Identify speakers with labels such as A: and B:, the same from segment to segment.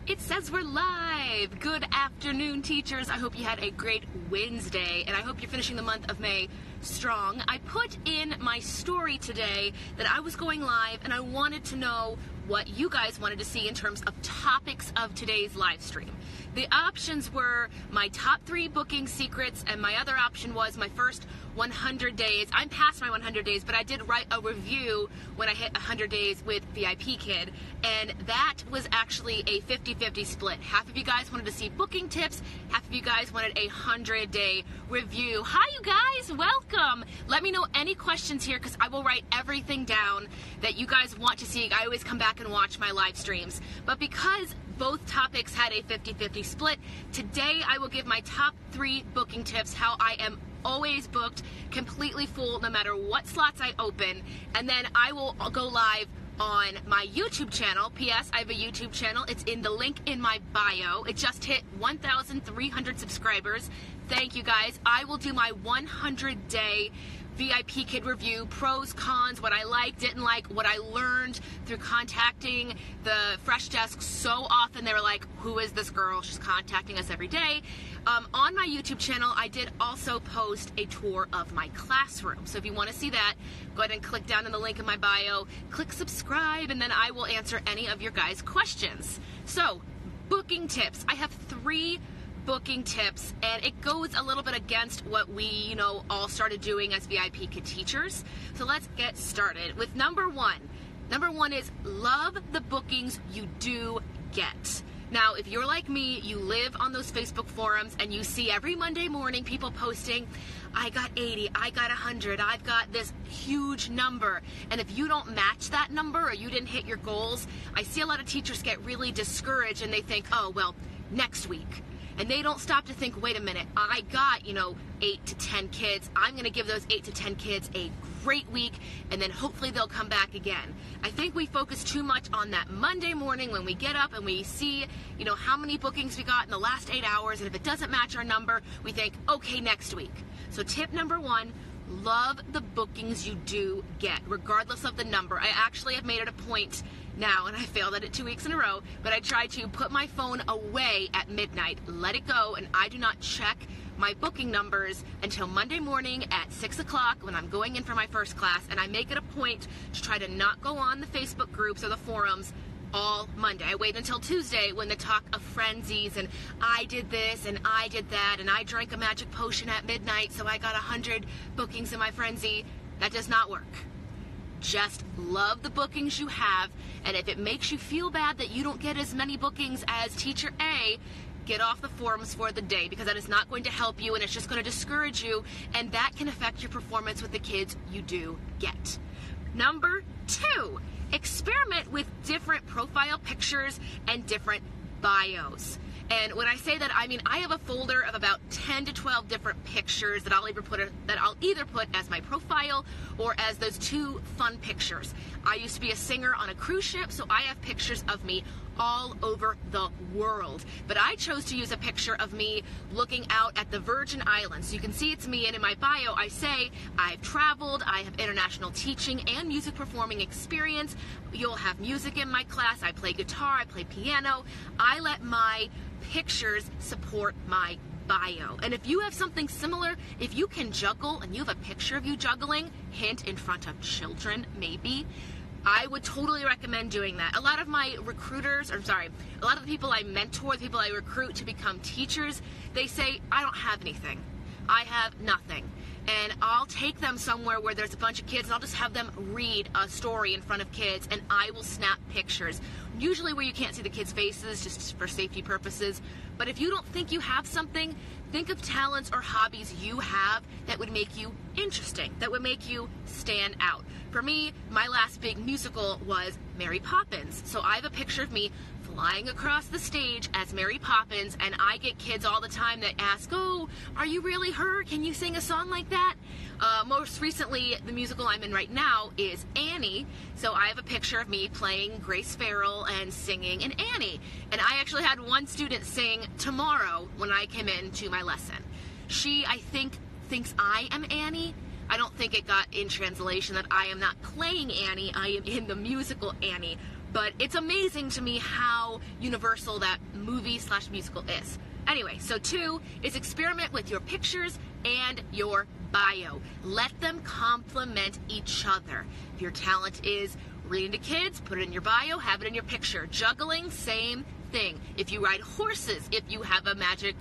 A: It says we're live! Good afternoon, teachers. I hope you had a great Wednesday, and I hope you're finishing the month of May strong. I put in my story today that I was going live, and I wanted to know what you guys wanted to see in terms of topics of today's live stream. The options were my top 3 booking secrets, and my other option was my first 100 days. I'm past my 100 days, but I did write a review when I hit 100 days with Vipkid, and that was actually a 50-50 split. Half of you guys wanted to see booking tips, half of you guys wanted a 100-day review. Hi, you guys, welcome. Let me know any questions here, because I will write everything down that you guys want to see. I always come back and watch my live streams, but because both topics had a 50-50 split, today I will give my top 3 booking tips, how I am always booked, completely full, no matter what slots I open, and then I will go live on my YouTube channel. P.S. I have a YouTube channel. It's in the link in my bio. It just hit 1,300 subscribers. Thank you, guys. I will do my 100-day Vipkid review, pros, cons, what I liked, didn't like, what I learned through contacting the Fresh Desk so often. They were like, who is this girl? She's contacting us every day. On my YouTube channel, I did also post a tour of my classroom. So if you want to see that, go ahead and click down in the link in my bio, click subscribe, and then I will answer any of your guys' questions. So, booking tips. I have 3 booking tips, and it goes a little bit against what we, all started doing as Vipkid teachers. So let's get started with number 1. Number 1 is love the bookings you do get. Now, if you're like me, you live on those Facebook forums and you see every Monday morning people posting, I got 80, I got 100, I've got this huge number. And if you don't match that number or you didn't hit your goals, I see a lot of teachers get really discouraged and they think, oh, well, next week. And they don't stop to think, wait a minute, I got, 8 to 10 kids. I'm going to give those 8 to 10 kids a great week, and then hopefully they'll come back again. I think we focus too much on that Monday morning when we get up and we see, how many bookings we got in the last 8 hours, and if it doesn't match our number, we think, okay, next week. So tip number 1, love the bookings you do get, regardless of the number. I actually have made it a point now, and I failed at it 2 weeks in a row, but I try to put my phone away at midnight, let it go, and I do not check my booking numbers until Monday morning at 6 o'clock when I'm going in for my first class, and I make it a point to try to not go on the Facebook groups or the forums all Monday. I wait until Tuesday when the talk of frenzies and I did this and I did that and I drank a magic potion at midnight so I got 100 bookings in my frenzy. That does not work. Just love the bookings you have, and if it makes you feel bad that you don't get as many bookings as teacher A, get off the forums for the day, because that is not going to help you and it's just going to discourage you, and that can affect your performance with the kids you do get. Number 2, experiment with different profile pictures and different bios. And when I say that, I mean I have a folder of about 10 to 12 different pictures that I'll either put as my profile or as those 2 fun pictures. I used to be a singer on a cruise ship, so I have pictures of me all over the world. But I chose to use a picture of me looking out at the Virgin Islands. So you can see it's me, and in my bio I say I've traveled, I have international teaching and music performing experience. You'll have music in my class. I play guitar, I play piano. I let my pictures support my bio. And if you have something similar, if you can juggle and you have a picture of you juggling, hint, in front of children maybe, I would totally recommend doing that. A lot of my recruiters, a lot of the people I mentor, the people I recruit to become teachers, they say, I don't have anything. I have nothing. And I'll take them somewhere where there's a bunch of kids and I'll just have them read a story in front of kids, and I will snap pictures. Usually where you can't see the kids' faces, just for safety purposes. But if you don't think you have something, think of talents or hobbies you have that would make you interesting, that would make you stand out. For me, my last big musical was Mary Poppins. So I have a picture of me flying across the stage as Mary Poppins, and I get kids all the time that ask, oh, are you really her? Can you sing a song like that? Most recently, the musical I'm in right now is Annie, so I have a picture of me playing Grace Farrell and singing in Annie. And I actually had one student sing Tomorrow when I came into my lesson. She, I think, thinks I am Annie. I don't think it got in translation that I am not playing Annie, I am in the musical Annie. but it's amazing to me how universal that movie/musical is. Anyway, so 2 is experiment with your pictures and your bio. Let them complement each other. If your talent is reading to kids, put it in your bio, have it in your picture. Juggling, same thing. If you ride horses, if you have a magic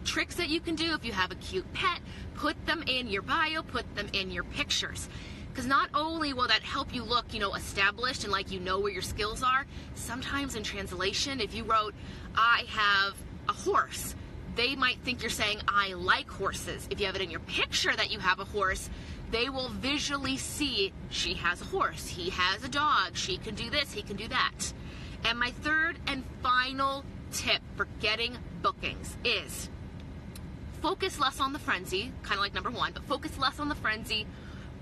A: tricks that you can do, if you have a cute pet, put them in your bio, put them in your pictures. Because not only will that help you look, established and like you know where your skills are, sometimes in translation, if you wrote, I have a horse, they might think you're saying, I like horses. If you have it in your picture that you have a horse, they will visually see she has a horse, he has a dog, she can do this, he can do that. And my third and final tip for getting bookings is focus less on the frenzy, kind of like number 1, but focus less on the frenzy,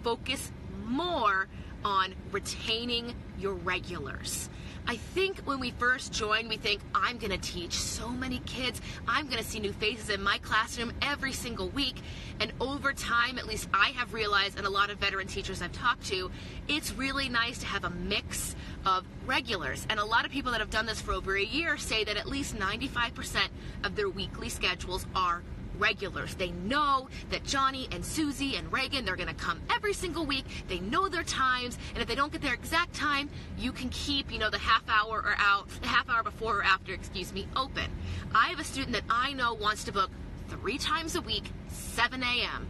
A: focus more on retaining your regulars. I think when we first join, we think, I'm going to teach so many kids. I'm going to see new faces in my classroom every single week. And over time, at least I have realized, and a lot of veteran teachers I've talked to, it's really nice to have a mix of regulars. And a lot of people that have done this for over a year say that at least 95% of their weekly schedules are regulars. They know that Johnny and Susie and Reagan, they're going to come every single week. They know their times, and if they don't get their exact time, you can keep, the half hour before or after, open. I have a student that I know wants to book 3 times a week, 7 a.m.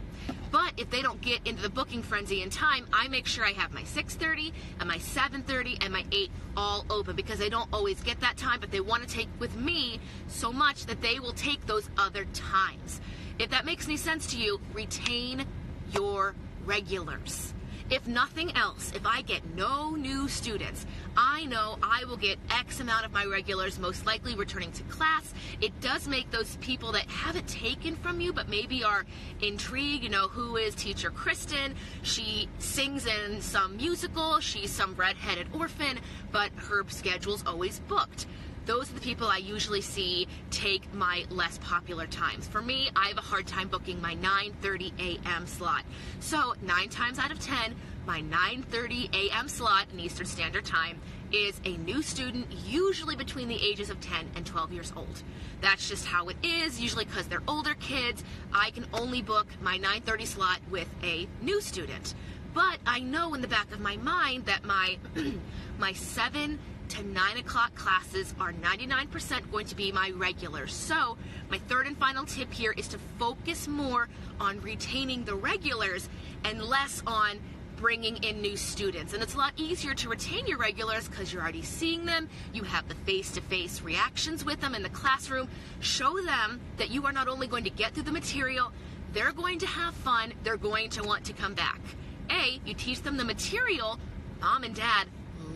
A: But if they don't get into the booking frenzy in time, I make sure I have my 6:30 and my 7:30 and my 8 all open, because they don't always get that time, but they want to take with me so much that they will take those other times. If that makes any sense to you, retain your regulars. If nothing else, if I get no new students, I know I will get X amount of my regulars most likely returning to class. It does make those people that have it taken from you but maybe are intrigued, who is teacher Kristen? She sings in some musical, she's some redheaded orphan, but her schedule's always booked. Those are the people I usually see take my less popular times. For me, I have a hard time booking my 9:30 a.m. slot. So 9 times out of 10, my 9:30 a.m. slot in Eastern Standard Time is a new student, usually between the ages of 10 and 12 years old. That's just how it is, usually because they're older kids. I can only book my 9:30 slot with a new student. But I know in the back of my mind that my 7 to 9 o'clock classes are 99% going to be my regulars. So my third and final tip here is to focus more on retaining the regulars and less on bringing in new students. And it's a lot easier to retain your regulars because you're already seeing them. You have the face-to-face reactions with them in the classroom. Show them that you are not only going to get through the material, they're going to have fun, they're going to want to come back. You teach them the material, mom and dad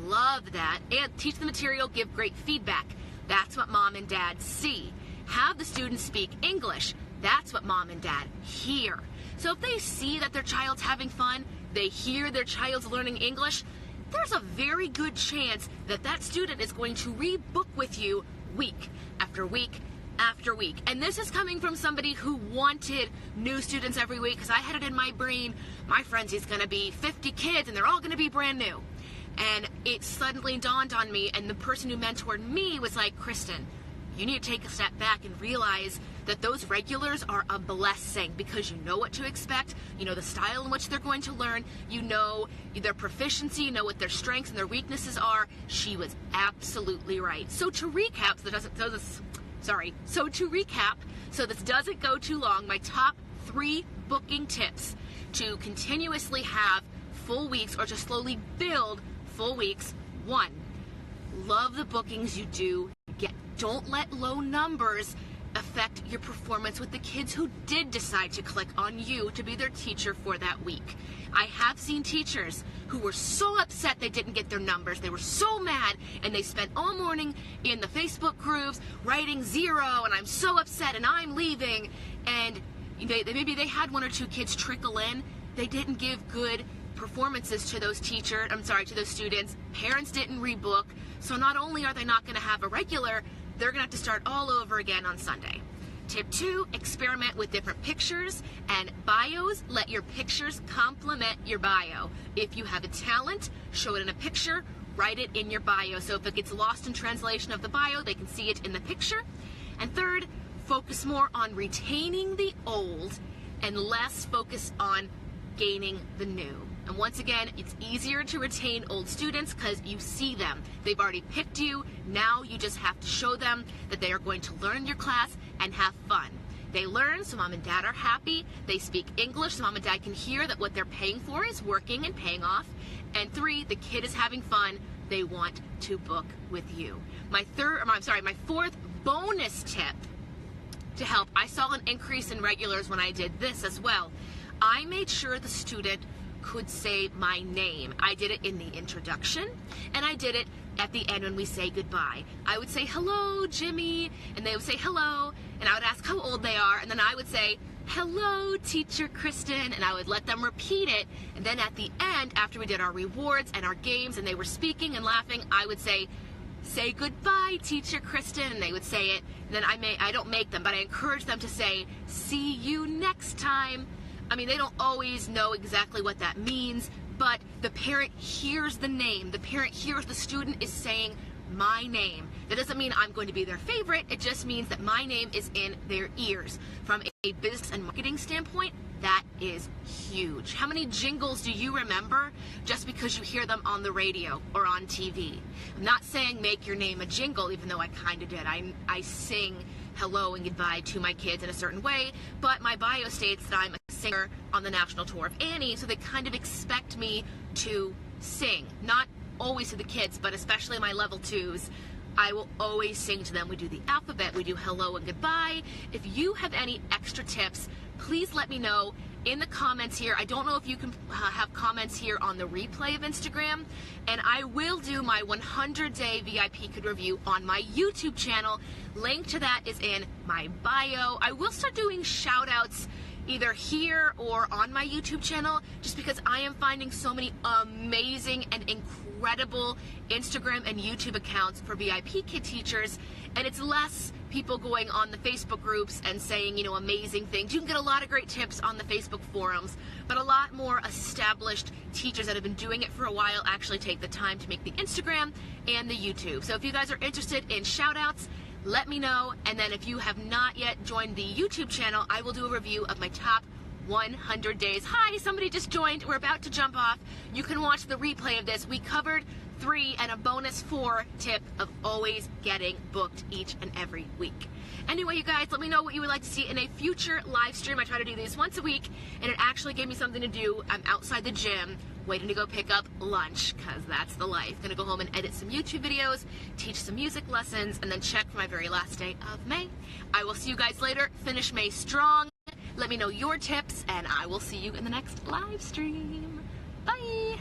A: love that, and teach the material, give great feedback. That's what mom and dad see. Have the students speak English. That's what mom and dad hear. So if they see that their child's having fun, they hear their child's learning English, there's a very good chance that that student is going to rebook with you week after week after week. And this is coming from somebody who wanted new students every week, because I had it in my brain, my frenzy's going to be 50 kids and they're all going to be brand new. And it suddenly dawned on me, and the person who mentored me was like, Kristen, you need to take a step back and realize that those regulars are a blessing, because you know what to expect, you know the style in which they're going to learn, you know their proficiency, you know what their strengths and their weaknesses are. She was absolutely right. So to recap, so this doesn't go too long, my top 3 booking tips to continuously have full weeks or to slowly build full weeks. 1, love the bookings you do get. Don't let low numbers affect your performance with the kids who did decide to click on you to be their teacher for that week. I have seen teachers who were so upset they didn't get their numbers. They were so mad, and they spent all morning in the Facebook groups writing 0, and I'm so upset, and I'm leaving. And maybe they had 1 or 2 kids trickle in. They didn't give good performances to those students. Parents didn't rebook. So not only are they not going to have a regular, they're going to have to start all over again on Sunday. Tip 2, experiment with different pictures and bios. Let your pictures complement your bio. If you have a talent, show it in a picture write it in your bio. So if it gets lost in translation of the bio, they can see it in the picture. And third, focus more on retaining the old and less focus on gaining the new. And once again, it's easier to retain old students because you see them. They've already picked you. Now you just have to show them that they are going to learn in your class and have fun. They learn, so mom and dad are happy. They speak English, so mom and dad can hear that what they're paying for is working and paying off. And 3, the kid is having fun. They want to book with you. My fourth bonus tip to help. I saw an increase in regulars when I did this as well. I made sure the student could say my name. I did it in the introduction, and I did it at the end when we say goodbye. I would say, hello, Jimmy, and they would say hello, and I would ask how old they are, and then I would say, hello, teacher Kristen, and I would let them repeat it, and then at the end, after we did our rewards and our games, and they were speaking and laughing, I would say goodbye, teacher Kristen, and they would say it, and then I don't make them, but I encourage them to say, see you next time. I mean, they don't always know exactly what that means, but the parent hears the name. The parent hears the student is saying my name. That doesn't mean I'm going to be their favorite. It just means that my name is in their ears. From a business and marketing standpoint, that is huge. How many jingles do you remember just because you hear them on the radio or on TV? I'm not saying make your name a jingle, even though I kind of did. I sing hello and goodbye to my kids in a certain way, but my bio states that I'm a singer on the national tour of Annie, so they kind of expect me to sing. Not always to the kids, but especially my level 2s. I will always sing to them. We do the alphabet, we do hello and goodbye. If you have any extra tips, please let me know in the comments here. I don't know if you can have comments here on the replay of Instagram, and I will do my 100-day VIP kid review on my YouTube channel. Link to that is in my bio. I will start doing shout outs either here or on my YouTube channel, just because I am finding so many amazing and incredible Instagram and YouTube accounts for VIP kid teachers, and it's less people going on the Facebook groups and saying, amazing things. You can get a lot of great tips on the Facebook forums, but a lot more established teachers that have been doing it for a while actually take the time to make the Instagram and the YouTube. So if you guys are interested in shout outs, let me know. And then if you have not yet joined the YouTube channel, I will do a review of my top 100 days. Hi, somebody just joined. We're about to jump off. You can watch the replay of this. We covered 3 and a bonus 4 tip of always getting booked each and every week. Anyway, you guys, let me know what you would like to see in a future live stream. I try to do these once a week, and it actually gave me something to do. I'm outside the gym waiting to go pick up lunch, because that's the life. Gonna go home and edit some YouTube videos, teach some music lessons, and then check for my very last day of May. I will see you guys later. Finish May strong. Let me know your tips, and I will see you in the next live stream. Bye!